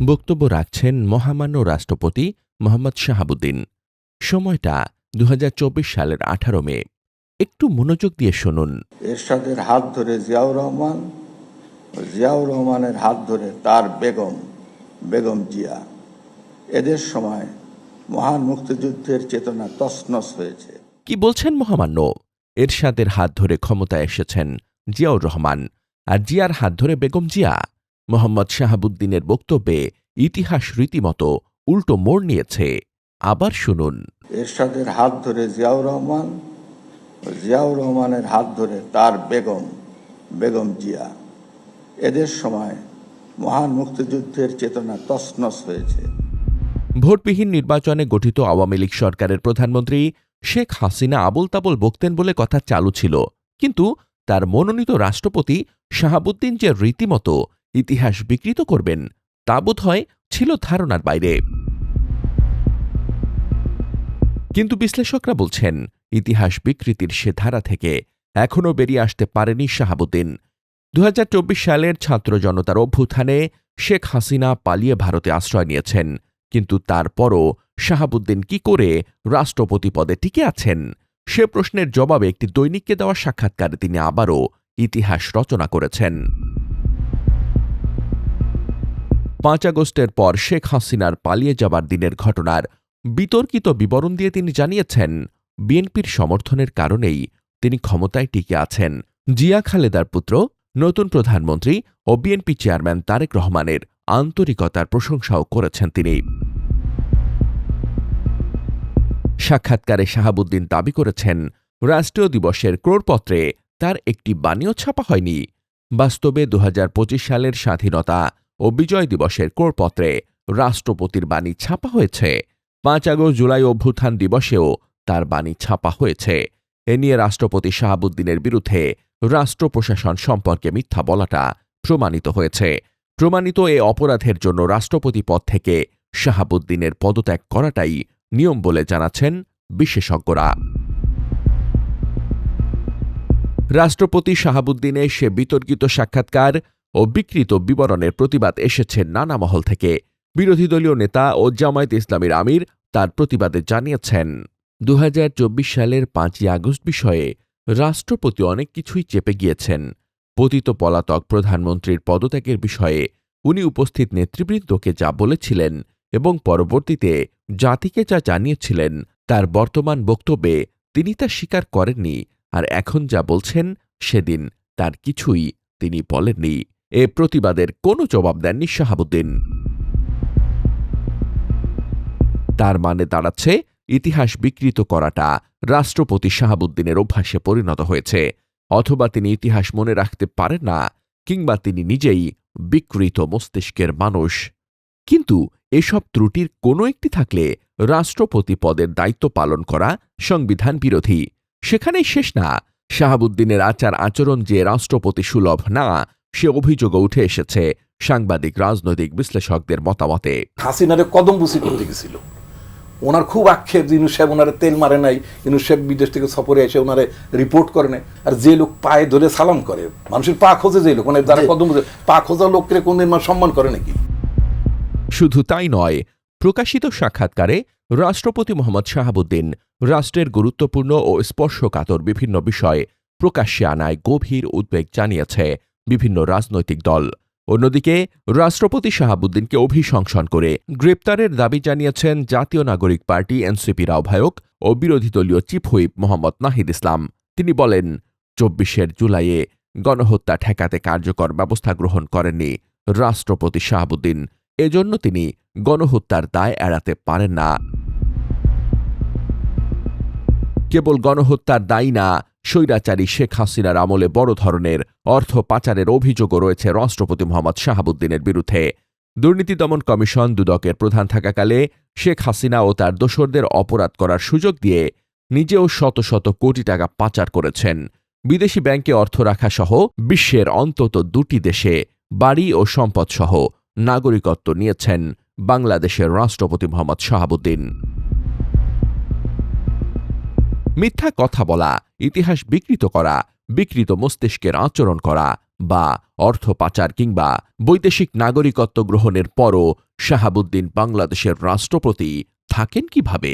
বক্তব্য রাখছেন মহামান্য রাষ্ট্রপতি মোহাম্মদ শাহাবুদ্দিন। সময়টা ২০২৪ সালের ১৮ মে। একটু মনোযোগ দিয়ে শুনুন। এরশাদের হাত ধরে জিয়াউর রহমান, জিয়াউর রহমানের হাত ধরে তার বেগম জিয়া। এদের সময় মহান মুক্তিযুদ্ধের চেতনা তছনছ হয়েছে। কি বলছেন মহামান্য? এরশাদের হাত ধরে ক্ষমতায় এসেছেন জিয়াউর রহমান, আর জিয়ার হাত ধরে বেগম জিয়া। মোহাম্মদ শাহাবুদ্দিনের বক্তব্যে ইতিহাস রীতিমতো উল্টো মোড় নিয়েছে। আবার শুনুন। এরশাদের হাত ধরে জিয়াউর রহমান, জিয়াউর রহমানের হাত ধরে তার বেগম জিয়া। এদের সময় মহান মুক্তিযুদ্ধের চেতনা তছনছ হয়েছে। ভোটবিহীন নির্বাচনে গঠিত আওয়ামী লীগ সরকারের প্রধানমন্ত্রী শেখ হাসিনা আবোল তাবোল বকতেন বলে কথা চালু ছিল, কিন্তু তার মনোনীত রাষ্ট্রপতি শাহাবুদ্দিন যে রীতিমতো ইতিহাস বিকৃত করবেন তা বোধহয় ছিল ধারণার বাইরে। কিন্তু বিশ্লেষকরা বলছেন, ইতিহাস বিকৃতির সে ধারা থেকে এখনও বেরিয়ে আসতে পারেনি শাহাবুদ্দিন। ২০২৪ সালের ছাত্র জনতার অভ্যুত্থানে শেখ হাসিনা পালিয়ে ভারতে আশ্রয় নিয়েছেন, কিন্তু তারপরও শাহাবুদ্দিন কি করে রাষ্ট্রপতি পদে টিকে আছেন সে প্রশ্নের জবাবে একটি দৈনিককে দেওয়া সাক্ষাৎকারে তিনি আবারও ইতিহাস রচনা করেছেন। ৫ আগস্টের পর শেখ হাসিনার পালিয়ে যাবার দিনের ঘটনার বিতর্কিত বিবরণ দিয়ে তিনি জানিয়েছেন, বিএনপির সমর্থনের কারণেই তিনি ক্ষমতায় টিকে আছেন। জিয়া খালেদার পুত্র, নতুন প্রধানমন্ত্রী ও বিএনপি চেয়ারম্যান তারেক রহমানের আন্তরিকতার প্রশংসাও করেছেন তিনি। সাক্ষাৎকারে শাহাবুদ্দিন দাবি করেছেন, রাষ্ট্রীয় দিবসের ক্রোড়পত্রে তার একটি বাণীও ছাপা হয়নি। বাস্তবে ২০২৫ সালের স্বাধীনতা ও বিজয় দিবসের ক্রোড়পত্রে রাষ্ট্রপতির বাণী ছাপা হয়েছে। ৫ আগস্ট জুলাই অভ্যুত্থান দিবসেও তার বাণী ছাপা হয়েছে। এ নিয়ে রাষ্ট্রপতি শাহাবুদ্দিনের বিরুদ্ধে রাষ্ট্র প্রশাসন সম্পর্কে মিথ্যা বলাটা প্রমাণিত হয়েছে। প্রমাণিত এ অপরাধের জন্য রাষ্ট্রপতি পদ থেকে শাহাবুদ্দিনের পদত্যাগ করাটাই নিয়ম বলে জানাচ্ছেন বিশেষজ্ঞরা। রাষ্ট্রপতি শাহাবুদ্দিনের সে বিতর্কিত সাক্ষাৎকার ও বিকৃত বিবরণের প্রতিবাদ এসেছে নানা মহল থেকে। বিরোধী দলীয় নেতা ও জামায়াত ইসলামীর আমির তার প্রতিবাদে জানিয়েছেন, ২০২৪ সালের ৫ই আগস্ট বিষয়ে রাষ্ট্রপতি অনেক কিছুই চেপে গিয়েছেন। পতিত পলাতক প্রধানমন্ত্রীর পদত্যাগের বিষয়ে উনি উপস্থিত নেতৃবৃন্দকে যা বলেছিলেন এবং পরবর্তীতে জাতিকে যা জানিয়েছিলেন, তার বর্তমান বক্তব্যে তিনি তা স্বীকার করেননি, আর এখন যা বলছেন সেদিন তার কিছুই তিনি বলেননি। এ প্রতিবাদের কোনো জবাব দেননি শাহাবুদ্দিন। তার মানে দাঁড়াচ্ছে, ইতিহাস বিকৃত করাটা রাষ্ট্রপতি শাহাবুদ্দিনের অভ্যাসে পরিণত হয়েছে। অথবা তিনি ইতিহাস মনে রাখতে পারেন না, কিংবা তিনি নিজেই বিকৃত মস্তিষ্কের মানুষ। কিন্তু এসব ত্রুটির কোনো একটি থাকলে রাষ্ট্রপতি পদের দায়িত্ব পালন করা সংবিধান বিরোধী। সেখানেই শেষ না, শাহাবুদ্দিনের আচার আচরণ যে রাষ্ট্রপতি সুলভ না সে অভিযোগও উঠে এসেছে সাংবাদিক রাজনৈতিক বিশ্লেষকদের মতামতে। হাসিনারে কদম বুসি করতে গেছিল, ওনার খুব আক্ষেপ যে ইউনূস সাহেব ওনারে তেল মারে নাই, ইউনূস সাহেব বিদেশ থেকে সফরে এসে ওনারে রিপোর্ট করে নাই। আর যে লোক পায়ে ধরে সালাম করে, মানুষের পা খোঁজে যে লোক, মানে যারা কদম বুঝে পা খোঁজা লোককে কোনদিন সম্মান করে নাকি? শুধু তাই নয়, প্রকাশিত সাক্ষাৎকারে রাষ্ট্রপতি মোহাম্মদ শাহাবুদ্দিন রাষ্ট্রের গুরুত্বপূর্ণ ও স্পর্শকাতর বিভিন্ন বিষয় প্রকাশ্যে আনায় গভীর উদ্বেগ জানিয়েছে বিভিন্ন রাজনৈতিক দল। অন্যদিকে রাষ্ট্রপতি শাহাবুদ্দিনকে অভিশংসন করে গ্রেপ্তারের দাবি জানিয়েছেন জাতীয় নাগরিক পার্টি এনসিপির আহ্বায়ক ও বিরোধী দলীয় চিফ হুইপ মোহাম্মদ নাহিদ ইসলাম। তিনি বলেন, ২৪ জুলাইয়ে গণহত্যা ঠেকাতে কার্যকর ব্যবস্থা গ্রহণ করেননি রাষ্ট্রপতি শাহাবুদ্দিন। এজন্য তিনি গণহত্যার দায় এড়াতে পারেন না। কেবল গণহত্যার দায়ী না, স্বৈরাচারী শেখ হাসিনার আমলে বড় ধরনের অর্থ পাচারের অভিযোগও রয়েছে রাষ্ট্রপতি মোহাম্মদ শাহাবুদ্দিনের বিরুদ্ধে। দুর্নীতি দমন কমিশন দুদকের প্রধান থাকাকালে শেখ হাসিনা ও তার দোসরদের অপরাধ করার সুযোগ দিয়ে নিজেও শত শত কোটি টাকা পাচার করেছেন। বিদেশি ব্যাংকে অর্থ রাখা সহ বিশ্বের অন্তত ২টি দেশে বাড়ি ও সম্পদসহ নাগরিকত্ব নিয়েছেন বাংলাদেশের রাষ্ট্রপতি মোহাম্মদ শাহাবুদ্দিন। মিথ্যা কথা বলা, ইতিহাস বিকৃত করা, বিকৃত মস্তিষ্কের আচরণ করা বা অর্থ পাচার কিংবা বৈদেশিক নাগরিকত্ব গ্রহণের পরও শাহাবুদ্দিন বাংলাদেশের রাষ্ট্রপতি থাকেন কিভাবে?